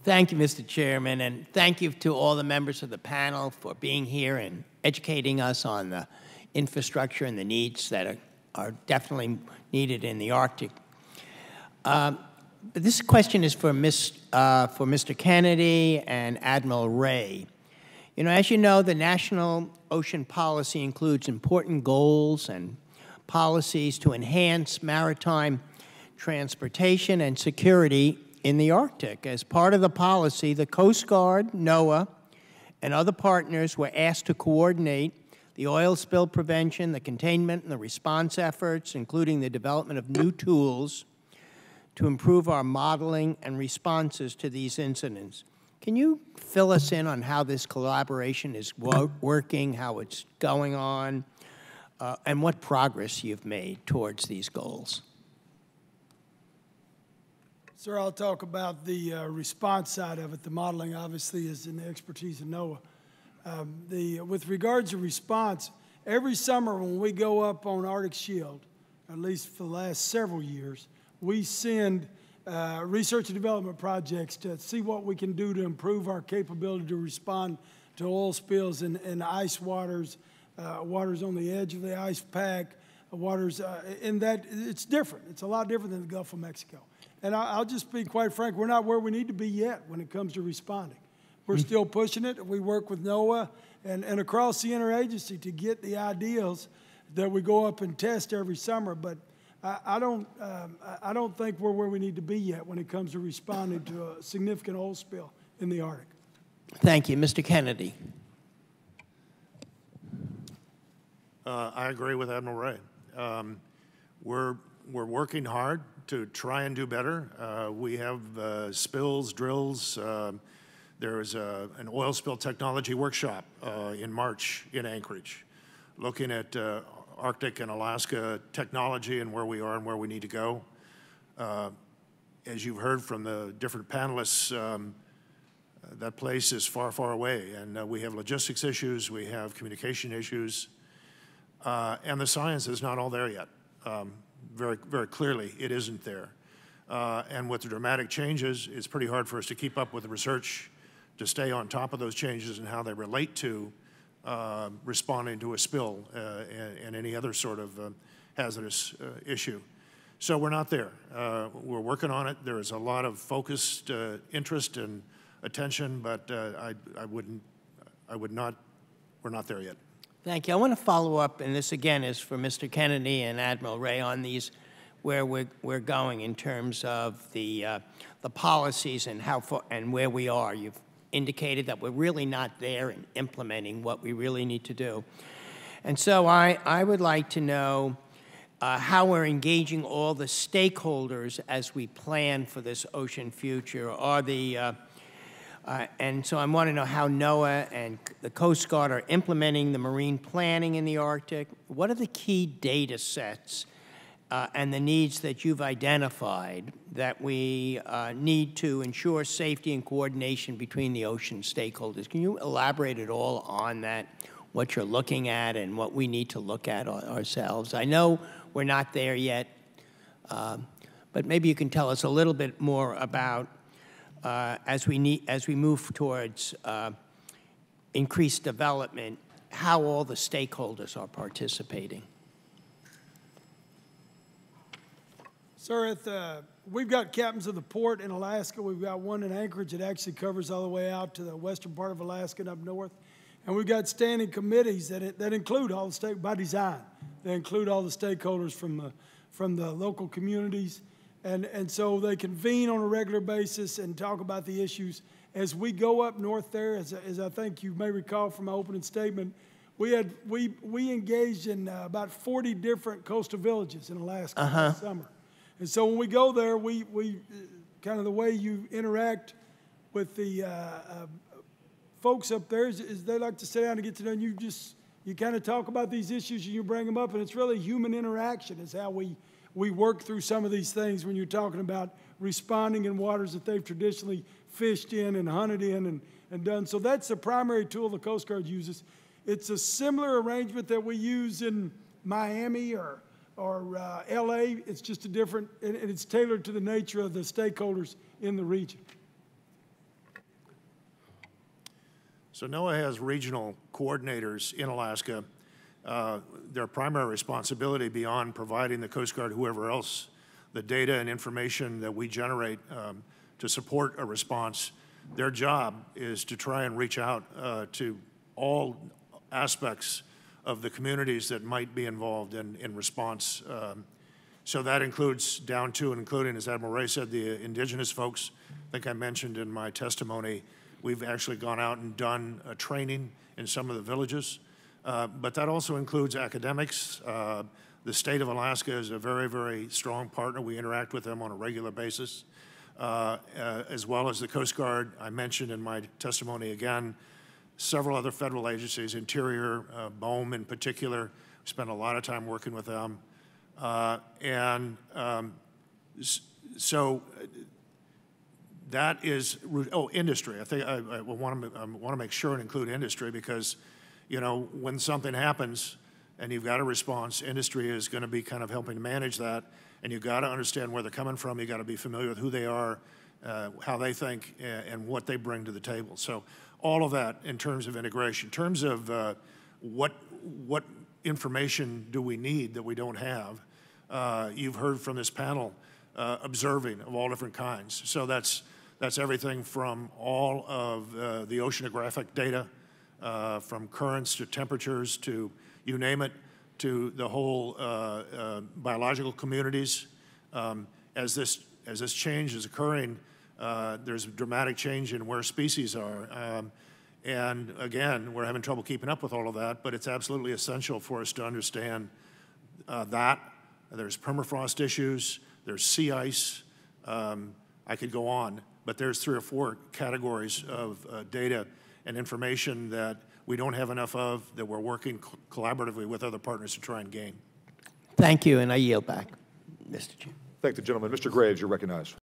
Thank you, Mr. Chairman, and thank you to all the members of the panel for being here and educating us on the infrastructure and the needs that are definitely needed in the Arctic. But this question is for Mr. Kennedy and Admiral Ray. You know, as you know, the National Ocean Policy includes important goals and policies to enhance maritime transportation and security in the Arctic. As part of the policy, the Coast Guard, NOAA, and other partners were asked to coordinate the oil spill prevention, the containment, and the response efforts, including the development of new tools to improve our modeling and responses to these incidents. Can you fill us in on how this collaboration is working, how it's going on, and what progress you've made towards these goals? Sir, I'll talk about the response side of it. The modeling, obviously, is in the expertise of NOAA. With regards to response, every summer when we go up on Arctic Shield, at least for the last several years, we send research and development projects to see what we can do to improve our capability to respond to oil spills in ice waters, waters on the edge of the ice pack, waters in that it's different. It's a lot different than the Gulf of Mexico. And I'll just be quite frank, we're not where we need to be yet when it comes to responding. We're still pushing it. We work with NOAA and across the interagency to get the ideals that we go up and test every summer. But I don't think we're where we need to be yet when it comes to responding to a significant oil spill in the Arctic. Thank you. Mr. Kennedy. I agree with Admiral Ray. We're working hard to try and do better. We have spills, drills. There is an oil spill technology workshop in March in Anchorage, looking at Arctic and Alaska technology and where we are and where we need to go. As you've heard from the different panelists, that place is far, far away, and we have logistics issues, we have communication issues, and the science is not all there yet. Very, very clearly, it isn't there. And with the dramatic changes, it's pretty hard for us to keep up with the research, to stay on top of those changes and how they relate to responding to a spill and any other sort of hazardous issue. So we're not there. We're working on it. There is a lot of focused interest and attention, but we're not there yet. Thank you. I want to follow up, and this again is for Mr. Kennedy and Admiral Ray on these, where we're going in terms of the policies and how far and where we are. You've indicated that we're really not there in implementing what we really need to do, and so I would like to know how we're engaging all the stakeholders as we plan for this ocean future. And so I want to know how NOAA and the Coast Guard are implementing the marine planning in the Arctic. What are the key data sets and the needs that you've identified that we need to ensure safety and coordination between the ocean stakeholders? Can you elaborate at all on that, what you're looking at and what we need to look at ourselves? I know we're not there yet, but maybe you can tell us a little bit more about as we move towards increased development, how all the stakeholders are participating. Sir, we've got captains of the port in Alaska. We've got one in Anchorage that actually covers all the way out to the western part of Alaska and up north. And we've got standing committees that include all the state by design. They include all the stakeholders from the local communities. And so they convene on a regular basis and talk about the issues. As we go up north there, as I think you may recall from my opening statement, we engaged in about 40 different coastal villages in Alaska last summer. And so when we go there, we kind of the way you interact with the folks up there is they like to sit down and get to know you. You kind of talk about these issues and you bring them up, and it's really human interaction is how we work through some of these things when you're talking about responding in waters that they've traditionally fished in and hunted in and done. So that's the primary tool the Coast Guard uses. It's a similar arrangement that we use in Miami or LA. It's just a different, and it's tailored to the nature of the stakeholders in the region. So NOAA has regional coordinators in Alaska. Their primary responsibility beyond providing the Coast Guard, whoever else, the data and information that we generate to support a response, their job is to try and reach out to all aspects of the communities that might be involved in response. So that includes down to and including, as Admiral Ray said, the indigenous folks. I think I mentioned in my testimony, we've actually gone out and done training in some of the villages. But that also includes academics. The state of Alaska is a very, very strong partner. We interact with them on a regular basis, as well as the Coast Guard. I mentioned in my testimony again, several other federal agencies, Interior, BOEM in particular. We spend a lot of time working with them. So that is, industry. I think I want to make sure and include industry because, you know, when something happens and you've got a response, industry is going to be kind of helping to manage that, and you've got to understand where they're coming from. You've got to be familiar with who they are, how they think, and what they bring to the table. So all of that in terms of integration. In terms of what information do we need that we don't have, you've heard from this panel observing of all different kinds. So that's everything from all of the oceanographic data, from currents to temperatures to you name it, to the whole biological communities. As this change is occurring, there's a dramatic change in where species are. And again, we're having trouble keeping up with all of that, but it's absolutely essential for us to understand that. There's permafrost issues, there's sea ice. I could go on, but there's 3 or 4 categories of data and information that we don't have enough of, that we're working collaboratively with other partners to try and gain. Thank you, and I yield back, Mr. Chair. Thank the gentleman. Mr. Graves, you're recognized.